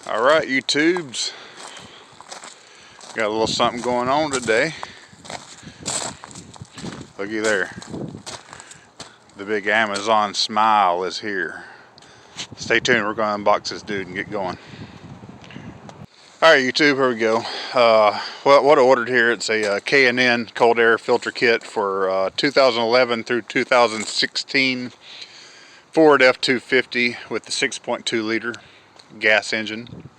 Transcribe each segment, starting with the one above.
Alright, YouTubes, got a little something going on today. Looky there. The big Amazon smile is here. Stay tuned, we're going to unbox this dude and get going. Alright, YouTube, here we go. What I ordered here, it's a K&N cold air filter kit for 2011 through 2016 Ford F250 with the 6.2 liter gas engine.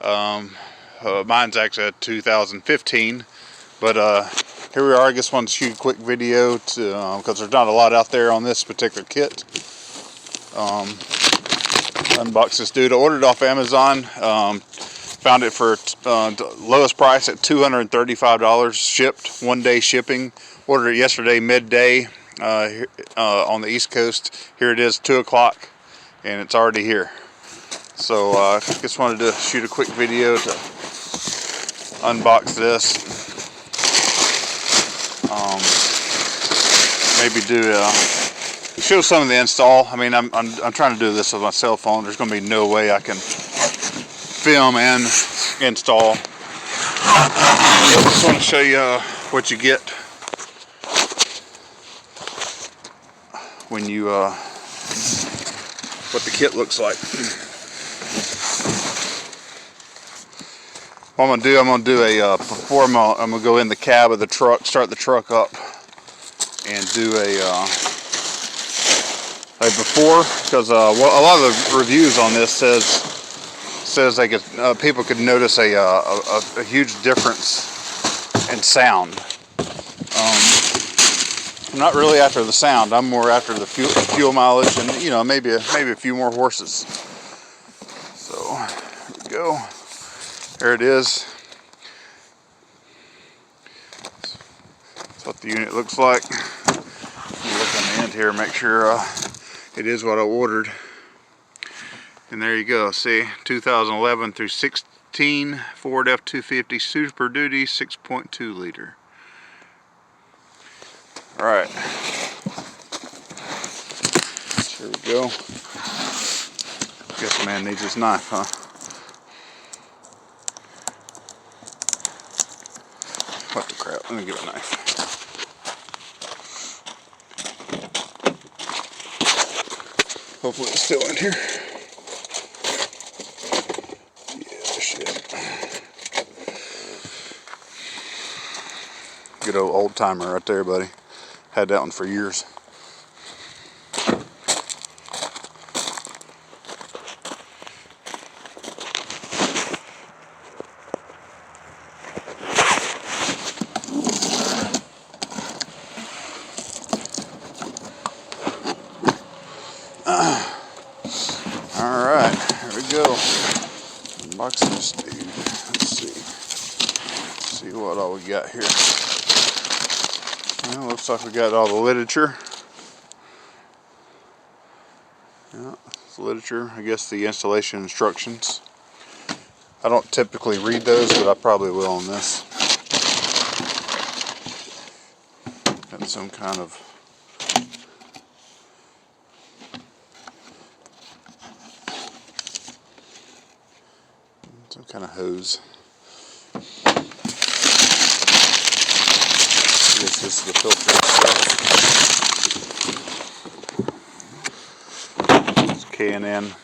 Mine's actually a 2015, but here we are. I just wanted to shoot a quick video to because there's not a lot out there on this particular kit. Unbox this dude. I ordered it off Amazon. Found it for lowest price at $235 shipped, 1-day shipping. Ordered it yesterday midday on the East Coast. Here it is, 2 o'clock, and it's already here. So I just wanted to shoot a quick video to unbox this. Maybe show some of the install. I mean, I'm trying to do this with my cell phone. There's going to be no way I can film and install. I just want to show you what you get when you what the kit looks like. What I'm gonna do a before I'm gonna go in the cab of the truck, start the truck up, and do a before, because a lot of the reviews on this says they could people could notice a huge difference in sound. I'm not really after the sound. I'm more after the fuel mileage, and maybe a few more horses. So here we go. There it is. That's what the unit looks like. I'll look on the end here, make sure it is what I ordered. And there you go. See, 2011 through 16 Ford F250 Super Duty 6.2 liter. All right. Here we go. Guess man needs his knife, huh? What the crap? Let me get a knife. Hopefully it's still in here. Yeah, shit. Good old timer right there, buddy. Had that one for years. Alright, here we go. Unboxing this dude. Let's see what all we got here. Well, looks like we got all the literature. Yeah, it's literature. I guess the installation instructions. I don't typically read those, but I probably will on this. Got some kind of hose. This is the filter itself. It's K&N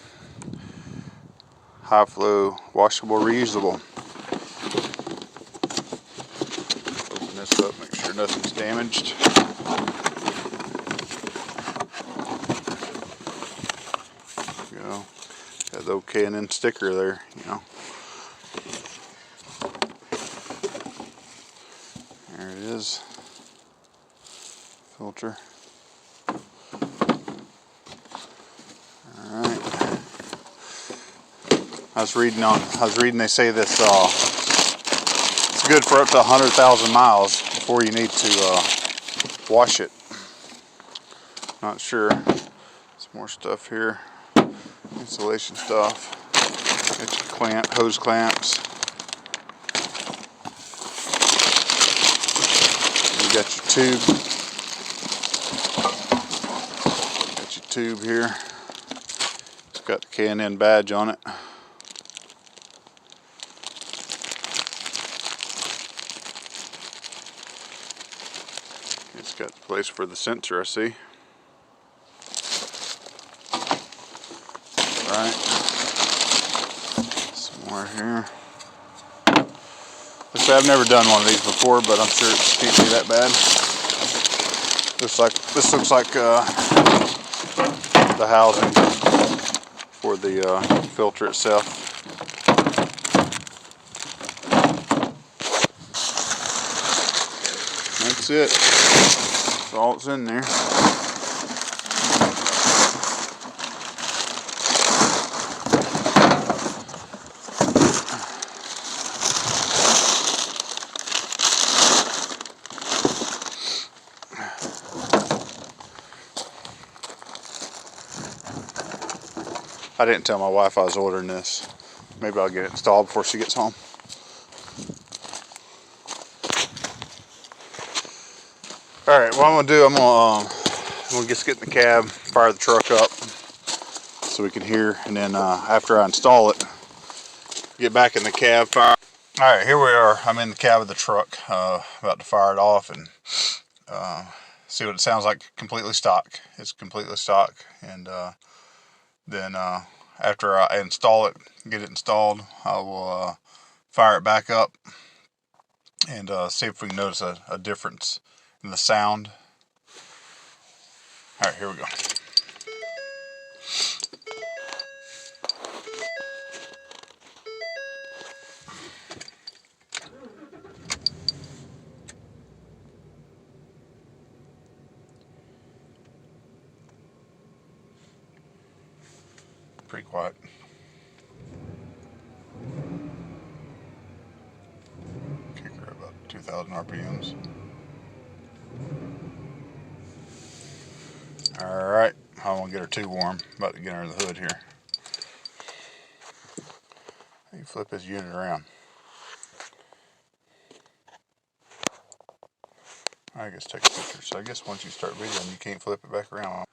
high flow washable reusable. Open this up, make sure nothing's damaged. There you go. Got the old K&N sticker there, There it is. Filter. Alright. I was reading they say this it's good for up to 100,000 miles before you need to wash it. Not sure. Some more stuff here. Installation stuff. Got your hose clamps. You got your tube. Got your tube here. It's got the K&N badge on it. got the place for the sensor, I see. Right. Some more here. I've never done one of these before, but I'm sure it can't be that bad. This looks like the housing for the filter itself. That's it. That's all that's in there. I didn't tell my wife I was ordering this. Maybe I'll get it installed before she gets home. Alright, what I'm going to do, I'm going to just get in the cab, fire the truck up so we can hear, and then after I install it, get back in the cab, fire. Alright, here we are. I'm in the cab of the truck, about to fire it off and see what it sounds like completely stock. It's completely stock, and then after I install it, get it installed, I will fire it back up and see if we can notice a difference in the sound. Alright, here we go. Pretty quiet. Kicker about 2,000 RPMs. Alright, I'm gonna get her too warm. About to get her in the hood here. You flip this unit around. I guess take a picture. So I guess once you start videoing, you can't flip it back around.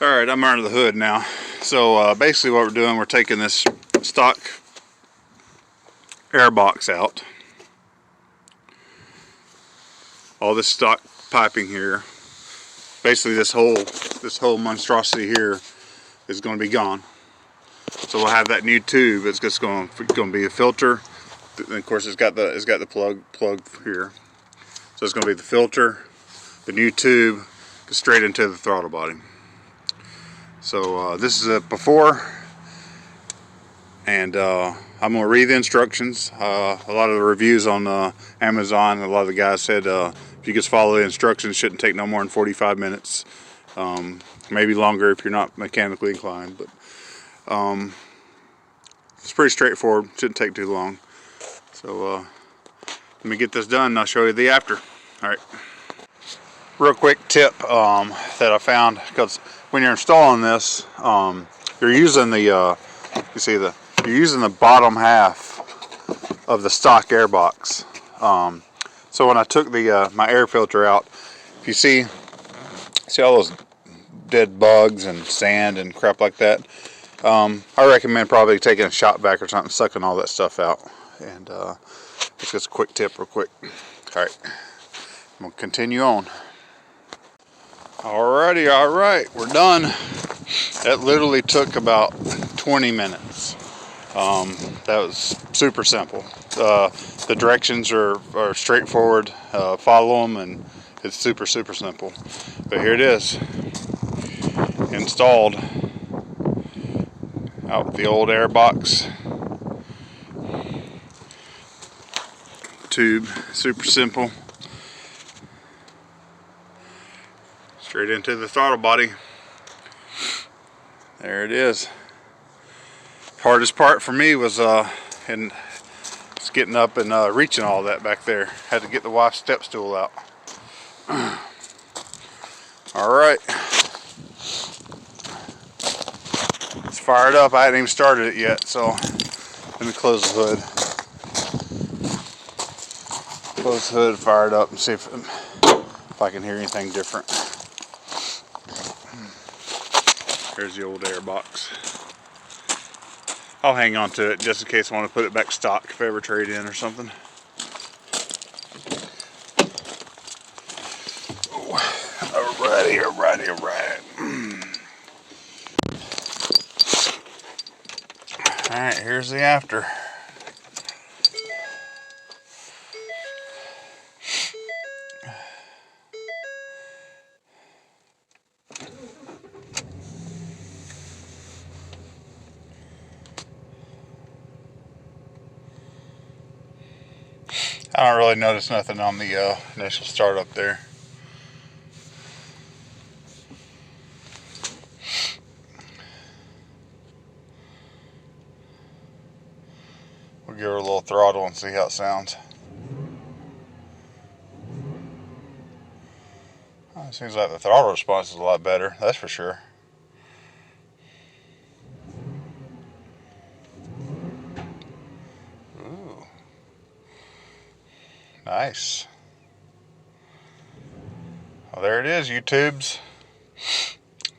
Alright, I'm under the hood now. So basically what we're doing, we're taking this stock air box out. All this stock piping here. Basically this whole monstrosity here is going to be gone. So we'll have that new tube. It's just going to be a filter. And of course it's got the plug here. So it's going to be the filter, the new tube, goes straight into the throttle body. So this is a before, and I'm going to read the instructions. A lot of the reviews on Amazon, a lot of the guys said if you just follow the instructions, it shouldn't take no more than 45 minutes. Maybe longer if you're not mechanically inclined, but it's pretty straightforward. Shouldn't take too long. So let me get this done and I'll show you the after. Alright. Real quick tip that I found, because when you're installing this, you're using the you're using the bottom half of the stock air box. So when I took the my air filter out, if you see all those dead bugs and sand and crap like that, I recommend probably taking a shop vac or something, sucking all that stuff out. And it's just a quick tip real quick. Alright, I'm going to continue on. Alrighty, alright, we're done. That literally took about 20 minutes. That was super simple. The directions are straightforward. Follow them and it's super simple. But here it is. Installed. Out with the old air box. Tube, super simple. Straight into the throttle body. There it is. Hardest part for me was just getting up and reaching all that back there. Had to get the wife's step stool out. Alright. It's fired up. I hadn't even started it yet, so let me close the hood. Close the hood, fire it up, and see if I can hear anything different. There's the old air box. I'll hang on to it just in case I want to put it back stock if I ever trade in or something. Alright. Alright, here's the after. I don't really notice nothing on the initial start up there. We'll give her a little throttle and see how it sounds. It seems like the throttle response is a lot better, that's for sure. Ooh. Nice. Well, there it is, YouTubes.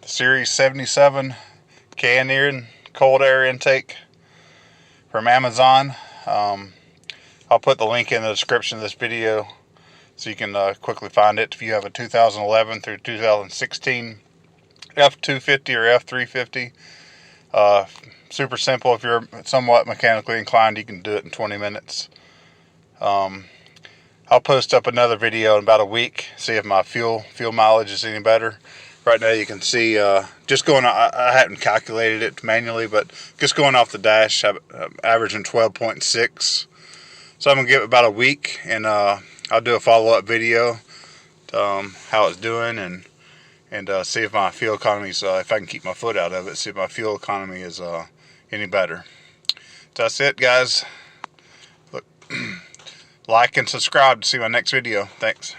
The Series 77 Canyon cold air intake from Amazon. I'll put the link in the description of this video so you can quickly find it. If you have a 2011 through 2016 F-250 or F-350, super simple. If you're somewhat mechanically inclined, you can do it in 20 minutes. I'll post up another video in about a week, see if my fuel mileage is any better. Right now you can see, just going, I haven't calculated it manually, but just going off the dash, I'm averaging 12.6. So I'm going to give it about a week, and I'll do a follow-up video to, how it's doing, and see if my fuel economy is, if I can keep my foot out of it, see if my fuel economy is any better. So that's it, guys. Look, like and subscribe to see my next video. Thanks.